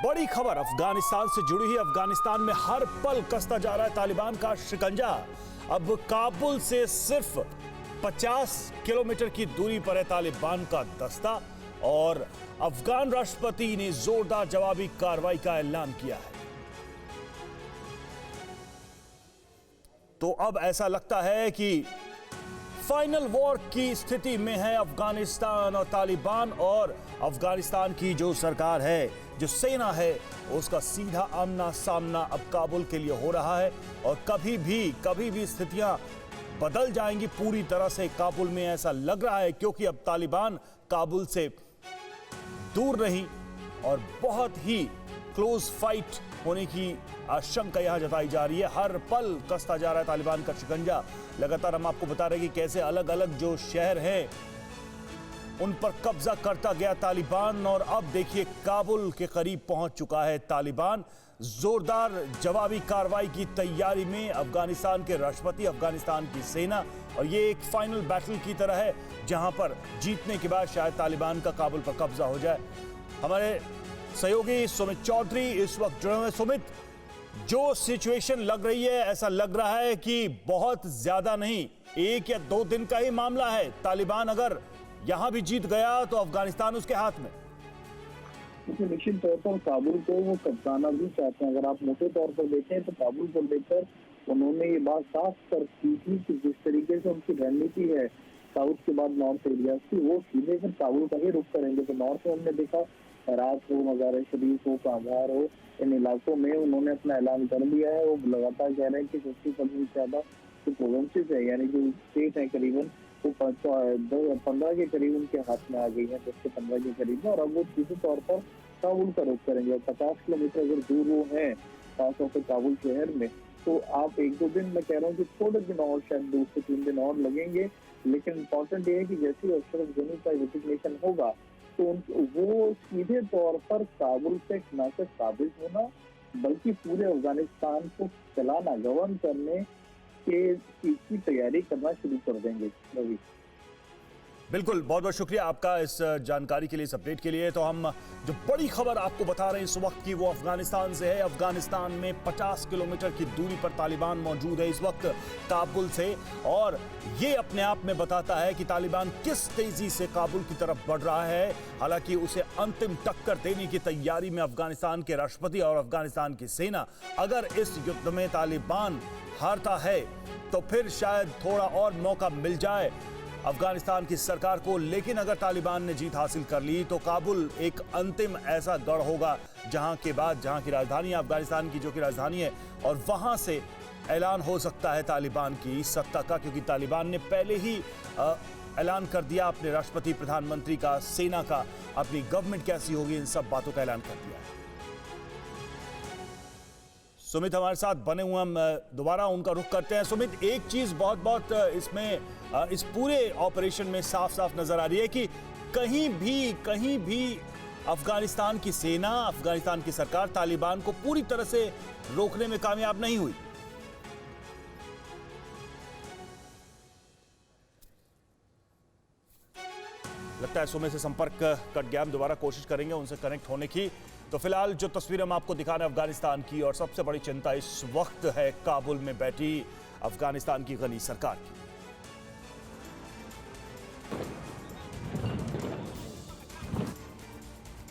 बड़ी खबर अफगानिस्तान से जुड़ी है। अफगानिस्तान में हर पल कसता जा रहा है तालिबान का शिकंजा। अब काबुल से सिर्फ 50 किलोमीटर की दूरी पर है तालिबान का दस्ता और अफगान राष्ट्रपति ने जोरदार जवाबी कार्रवाई का ऐलान किया है। तो अब ऐसा लगता है कि फाइनल वॉर की स्थिति में है अफगानिस्तान और तालिबान, और अफगानिस्तान की जो सरकार है, जो सेना है, उसका सीधा आमना सामना अब काबुल के लिए हो रहा है। और कभी भी स्थितियां बदल जाएंगी पूरी तरह से काबुल में, ऐसा लग रहा है, क्योंकि अब तालिबान काबुल से दूर नहीं और बहुत ही क्लोज फाइट होने की आशंका यहां जताई जा रही है। हर पल कसता जा रहा है तालिबान का शिकंजा। लगातार हम आपको बता रहे हैं कि कैसे अलग अलग जो शहर हैं उन पर कब्जा करता गया तालिबान, और अब देखिए काबुल के करीब पहुंच चुका है तालिबान। जोरदार जवाबी कार्रवाई की तैयारी में अफगानिस्तान के राष्ट्रपति, अफगानिस्तान की सेना, और ये एक फाइनल बैटल की तरह है जहां पर जीतने के बाद शायद तालिबान का काबुल पर कब्जा हो जाए। हमारे सहयोगी सुमित चौधरी इस वक्त जुड़े हुए। सुमित, जो सिचुएशन लग रही है, ऐसा लग रहा है कि बहुत ज्यादा नहीं, 1 या 2 दिन का ही मामला है। तालिबान अगर यहां भी जीत गया तो अफगानिस्तान उसके हाथ में। निश्चित तौर पर काबुल को वो कब्जाना भी चाहते हैं। अगर आप मोटे तौर पर देखें तो काबुल को लेकर उन्होंने ये बात साफ कर दी थी कि जिस तरीके से उनकी रणनीति है साउथ के बाद नॉर्थ एरिया की, वो सीधे फिर काबुल का ही रुख करेंगे। तो नॉर्थ में हमने देखा, हेरात हो, मज़ार शरीफ हो, कांधार हो, इन इलाकों में उन्होंने अपना ऐलान कर दिया है। वो लगातार कह रहे हैं कि 50% से ज्यादा जो प्रोविंसेस है, यानी जो स्टेट है, करीबन वो 15 के करीब उनके हाथ में आ गई है, 10 से 15 के करीब, और अब वो सीधे तौर पर काबुल का रुख करेंगे। और 50 किलोमीटर अगर दूर वो है खासतौर पर काबुल शहर में, तो आप 1-2 दिन, मैं कह रहा हूँ कि थोड़े दिन और, शायद 2 से 3 दिन और लगेंगे। लेकिन इम्पोर्टेंट ये है कि जैसे ही अशरफ गनी का रेजिग्नेशन होगा तो वो सीधे तौर पर काबुल से न सिर्फ काबिज होना बल्कि पूरे अफगानिस्तान को चलाना, गवर्न करने के चीज की तैयारी करना शुरू कर देंगे। रवि, बिल्कुल, बहुत बहुत शुक्रिया आपका इस जानकारी के लिए, इस अपडेट के लिए। तो हम जो बड़ी खबर आपको बता रहे हैं इस वक्त की, वो अफगानिस्तान से है। अफगानिस्तान में 50 किलोमीटर की दूरी पर तालिबान मौजूद है इस वक्त काबुल से, और ये अपने आप में बताता है कि तालिबान किस तेजी से काबुल की तरफ बढ़ रहा है। हालांकि उसे अंतिम टक्कर देने की तैयारी में अफगानिस्तान के राष्ट्रपति और अफगानिस्तान की सेना। अगर इस युद्ध में तालिबान हारता है तो फिर शायद थोड़ा और मौका मिल जाए अफगानिस्तान की सरकार को, लेकिन अगर तालिबान ने जीत हासिल कर ली तो काबुल एक अंतिम ऐसा गढ़ होगा जहां की राजधानी है अफगानिस्तान की, जो कि राजधानी है, और वहां से ऐलान हो सकता है तालिबान की सत्ता का, क्योंकि तालिबान ने पहले ही ऐलान कर दिया अपने राष्ट्रपति, प्रधानमंत्री का, सेना का, अपनी गवर्नमेंट कैसी होगी, इन सब बातों का ऐलान कर दिया है। सुमित हमारे साथ बने हुए, हम दोबारा उनका रुख करते हैं। सुमित, एक चीज बहुत इसमें इस पूरे ऑपरेशन में साफ साफ नजर आ रही है कि कहीं भी अफगानिस्तान की सेना, अफगानिस्तान की सरकार तालिबान को पूरी तरह से रोकने में कामयाब नहीं हुई। लगता है सुमित से संपर्क कट गया, हम दोबारा कोशिश करेंगे उनसे कनेक्ट होने की। तो फिलहाल जो तस्वीर हम आपको दिखा रहे हैं अफगानिस्तान की, और सबसे बड़ी चिंता इस वक्त है काबुल में बैठी अफगानिस्तान की गनी सरकार की।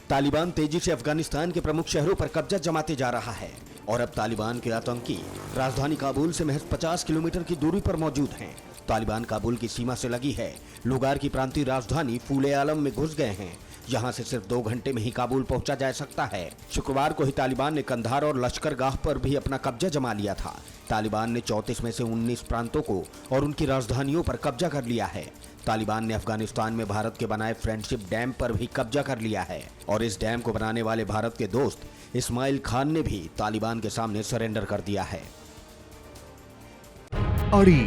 तालिबान तेजी से अफगानिस्तान के प्रमुख शहरों पर कब्जा जमाते जा रहा है, और अब तालिबान के आतंकी राजधानी काबुल से महज 50 किलोमीटर की दूरी पर मौजूद हैं। तालिबान काबुल की सीमा से लगी है लुगार की प्रांतीय राजधानी फूले आलम में घुस गए हैं, जहां से सिर्फ 2 घंटे में ही काबुल पहुंचा जा सकता है। शुक्रवार को ही तालिबान ने कंधार और लश्करगाह पर भी अपना कब्जा जमा लिया था। तालिबान ने 34 में से 19 प्रांतों को और उनकी राजधानियों पर कब्जा कर लिया है। तालिबान ने अफगानिस्तान में भारत के बनाए फ्रेंडशिप डैम पर भी कब्जा कर लिया है, और इस डैम को बनाने वाले भारत के दोस्त इस्माइल खान ने भी तालिबान के सामने सरेंडर कर दिया है। अड़ी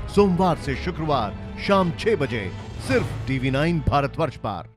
सोमवार से शुक्रवार शाम 6 बजे सिर्फ TV9 भारतवर्ष पर।